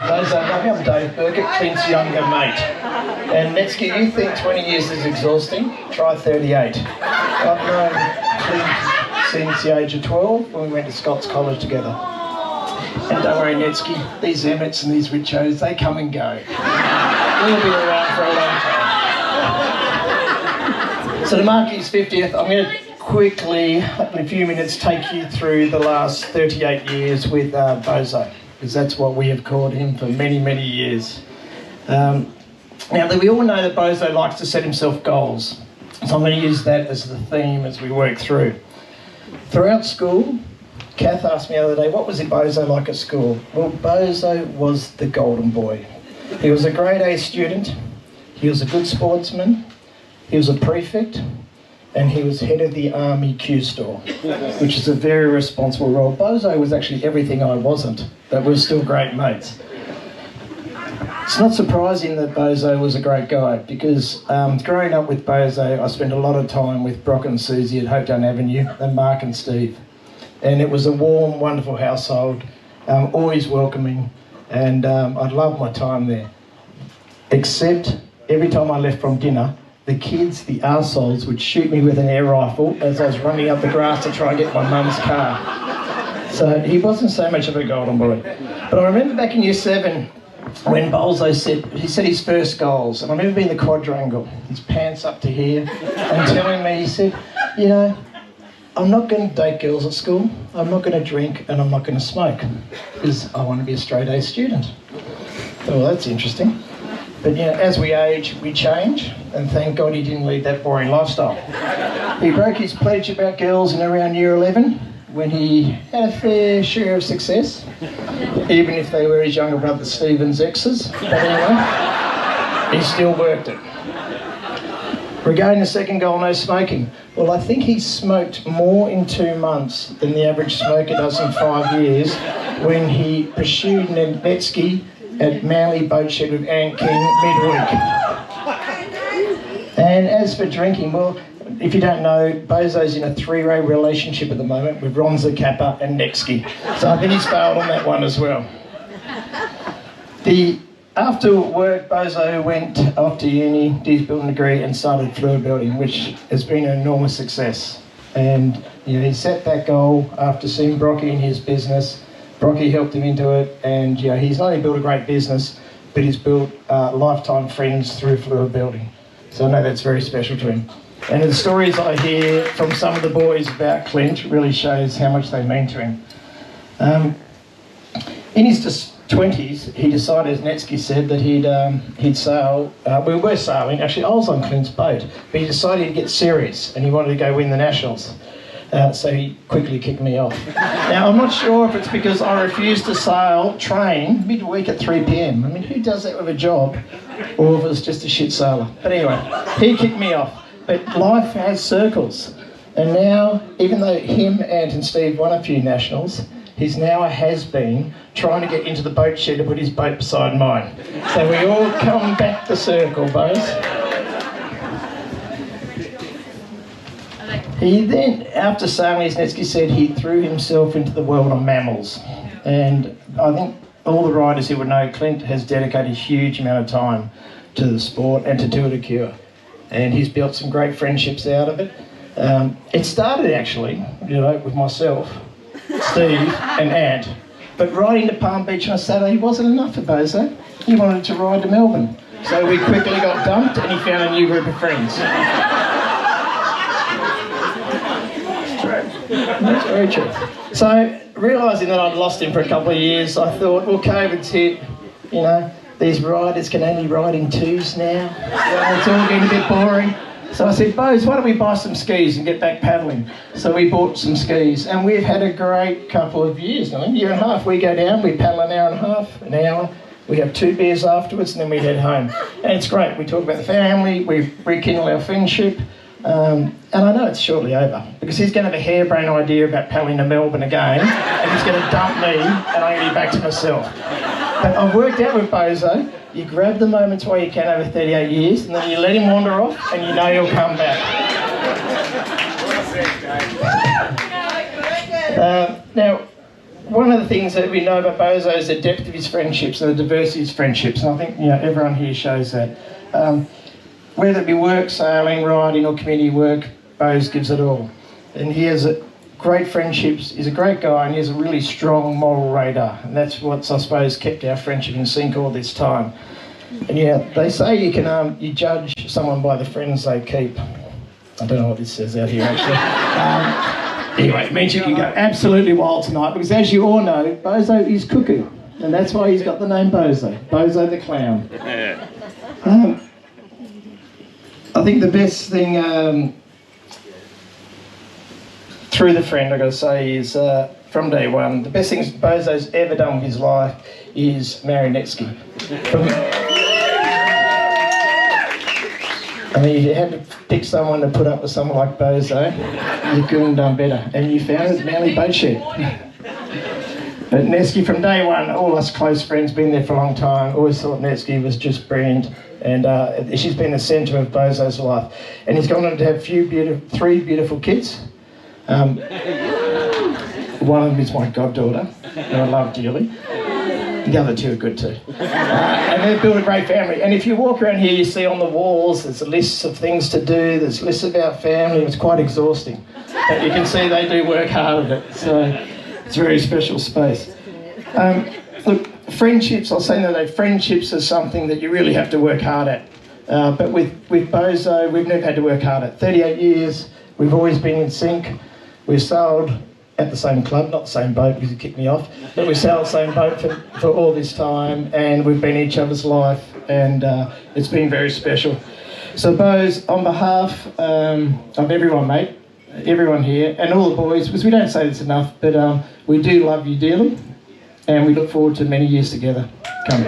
I'm Dave Burkett, Clint's younger mate. And Netsky, you think 20 years is exhausting? Try 38. I've known Clint since the age of 12 when we went to Scots College together. And don't worry, Netsky, these Emmets and these Richos, they come and go. We'll be around for a long time. So to mark his 50th, I'm going to quickly, in a few minutes, take you through the last 38 years with Bozo, because that's what we have called him for many, many years. Now, we all know that Bozo likes to set himself goals, so I'm going to use that as the theme as we work through. Throughout school, Kath asked me the other day, what was Bozo like at school? Well, Bozo was the golden boy. He was a grade A student, he was a good sportsman, he was a prefect, and he was head of the Army Q store, which is a very responsible role. Bozo was actually everything I wasn't, but we're still great mates. It's not surprising that Bozo was a great guy, because growing up with Bozo, I spent a lot of time with Brock and Susie at Hopetown Avenue, and Mark and Steve. And it was a warm, wonderful household, always welcoming, and I loved my time there. Except every time I left from dinner, the kids, the arseholes, would shoot me with an air rifle as I was running up the grass to try and get my mum's car. So he wasn't so much of a golden boy. But I remember back in year 7, when Bozo said his first goals, and I remember being in the quadrangle, his pants up to here, and telling me, he said, you know, I'm not going to date girls at school, I'm not going to drink, and I'm not going to smoke, because I want to be a straight A student. Well, that's interesting. But you know, as we age, we change, and thank God he didn't lead that boring lifestyle. He broke his pledge about girls in around year 11, when he had a fair share of success, even if they were his younger brother Stephen's exes. But anyway, he still worked it. Regarding the second goal, no smoking. Well, I think he smoked more in 2 months than the average smoker does in 5 years when he pursued Netsky at Manly Boat Shed with Ant King midweek. And as for drinking, well, if you don't know, Bozo's in a 3-way relationship at the moment with Ronza Kappa and Netsky. So I think he's failed on that one as well. After work, Bozo went off to uni, did his building degree and started fluid building, which has been an enormous success. And you know, he set that goal after seeing Brocky in his business. Brocky helped him into it, and you know, he's not only built a great business, but he's built lifetime friends through fluid building. So I know that's very special to him. And the stories I hear from some of the boys about Clint really shows how much they mean to him. In his 20s, he decided, as Netsky said, that he'd sail. We were sailing. Actually, I was on Clint's boat, but he decided he'd get serious and he wanted to go win the Nationals. So he quickly kicked me off. Now, I'm not sure if it's because I refused to train midweek at 3 p.m. I mean, who does that with a job? Or if it was just a shit sailor. But anyway, he kicked me off. But life has circles. And now, even though him, Ant and Steve won a few Nationals, he's now a has-been trying to get into the boat shed to put his boat beside mine. So we all come back the circle, boys. He then, after sailing, as Netsky said, he threw himself into the world of mammals. And I think all the riders here would know Clint has dedicated a huge amount of time to the sport and to Tour de Cure. And he's built some great friendships out of it. It started actually, you know, with myself, Steve and Ant. But riding to Palm Beach on a Saturday wasn't enough for Bozo. He wanted to ride to Melbourne. So we quickly got dumped and he found a new group of friends. That's very true. So, realising that I'd lost him for a couple of years, I thought, well, COVID's hit, you know, these riders can only ride in twos now. It's all getting a bit boring. So I said, Bose, why don't we buy some skis and get back paddling? So we bought some skis, and we've had a great couple of years now. A year and a half, we go down, we paddle an hour and a half, an hour. We have 2 beers afterwards, and then we head home. And it's great. We talk about the family, we rekindle our friendship. And I know it's shortly over, because he's going to have a harebrained idea about paddling to Melbourne again, and he's going to dump me, and I'm going to be back to myself. But I've worked out with Bozo, you grab the moments while you can over 38 years, and then you let him wander off, and you know he'll come back. Now, one of the things that we know about Bozo is the depth of his friendships and the diversity of his friendships, and I think everyone here shows that. Whether it be work, sailing, riding or community work, Boz gives it all. And he has great friendships, he's a great guy, and he has a really strong moral radar, and that's what's, I suppose, kept our friendship in sync all this time. And they say you can you judge someone by the friends they keep. I don't know what this says out here actually. Anyway, it means you can go absolutely wild tonight, because as you all know, Bozo is cuckoo, and that's why he's got the name Bozo. Bozo the clown. I think the best thing through the friend, I've got to say, is from day one, the best thing Bozo's ever done with his life is marry Netsky. I mean, you had to pick someone to put up with someone like Bozo, you couldn't have done better. And you found it at Manly Boat Shed. But Netsky, from day one, all us close friends, been there for a long time, always thought Netsky was just brilliant. And she's been the centre of Bozo's life. And he's gone on to have three beautiful kids. One of them is my goddaughter, who I love dearly. The other two are good too. And they've built a great family. And if you walk around here, you see on the walls, there's lists of things to do, there's lists about family. It's quite exhausting. But you can see they do work hard at it. So it's a very special space. Look, friendships, I'll say that friendships are something that you really have to work hard at. But with Bozo, we've never had to work hard at. 38 years, we've always been in sync. We've sailed at the same club, not the same boat because you kicked me off, but we sailed the same boat for all this time, and we've been in each other's life, and it's been very special. So Boz, on behalf of everyone, mate, everyone here, and all the boys, because we don't say this enough, but we do love you dearly, and we look forward to many years together. Come.